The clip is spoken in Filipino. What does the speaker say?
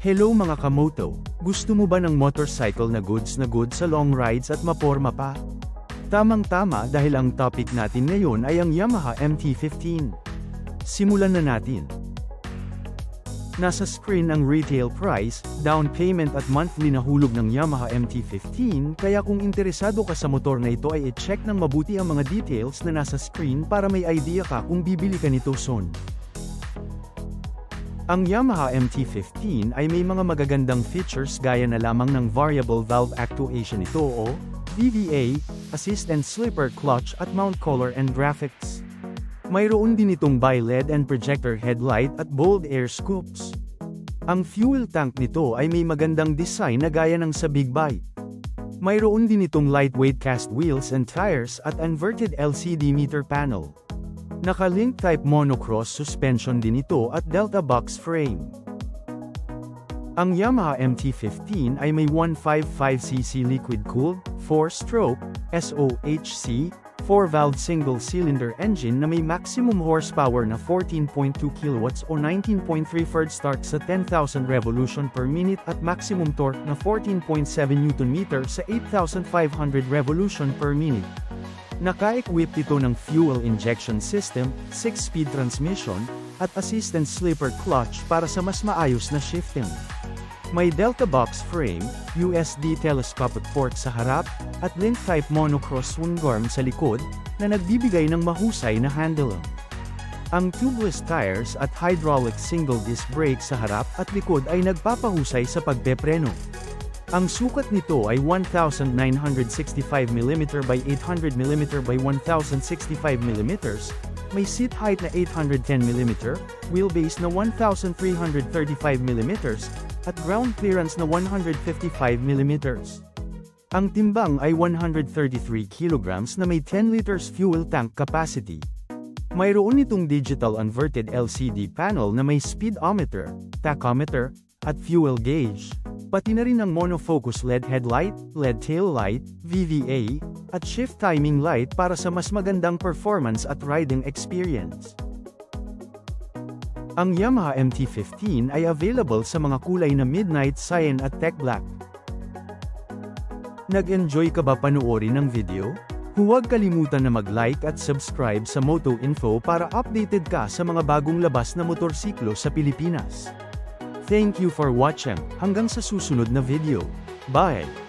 Hello mga kamoto, gusto mo ba ng motorcycle na goods sa long rides at maporma pa? Tamang-tama dahil ang topic natin ngayon ay ang Yamaha MT-15. Simulan na natin. Nasa screen ang retail price, down payment at monthly na hulog ng Yamaha MT-15, kaya kung interesado ka sa motor na ito ay i-check ng mabuti ang mga details na nasa screen para may idea ka kung bibili ka nito soon. Ang Yamaha MT-15 ay may mga magagandang features gaya na lamang ng Variable Valve Actuation ito o VVA, Assist and Slipper Clutch at Mount Color and Graphics. Mayroon din itong bi-LED and projector headlight at bold air scoops. Ang fuel tank nito ay may magandang design na gaya ng sa Big Bike. Mayroon din itong lightweight cast wheels and tires at inverted LCD meter panel. Naka-link type monocross suspension din ito at delta box frame. Ang Yamaha MT-15 ay may 155cc liquid-cooled, 4-stroke, SOHC, 4-valve single-cylinder engine na may maximum horsepower na 14.2 kW o 19.3 Ford start sa 10,000 revolution per minute at maximum torque na 14.7 Nm sa 8,500 revolution per minute. Naka-equip ito ng fuel injection system, 6-speed transmission, at assist and slipper clutch para sa mas maayos na shifting. May delta box frame, USB telescopic port sa harap, at link-type monocross swing arm sa likod, na nagbibigay ng mahusay na handling. Ang tubeless tires at hydraulic single-disc brake sa harap at likod ay nagpapahusay sa pagpepreno. Ang sukat nito ay 1,965mm by 800mm by 1,065mm, may seat height na 810mm, wheelbase na 1,335mm, at ground clearance na 155mm. Ang timbang ay 133 kg na may 10 liters fuel tank capacity. Mayroon itong digital inverted LCD panel na may speedometer, tachometer, at fuel gauge. Pati na rin ang monofocus LED headlight, LED taillight, VVA, at shift timing light para sa mas magandang performance at riding experience. Ang Yamaha MT-15 ay available sa mga kulay na Midnight Cyan at Tech Black. Nag-enjoy ka ba panoorin ng video? Huwag kalimutan na mag-like at subscribe sa Moto Info para updated ka sa mga bagong labas na motorsiklo sa Pilipinas. Thank you for watching, hanggang sa susunod na video. Bye!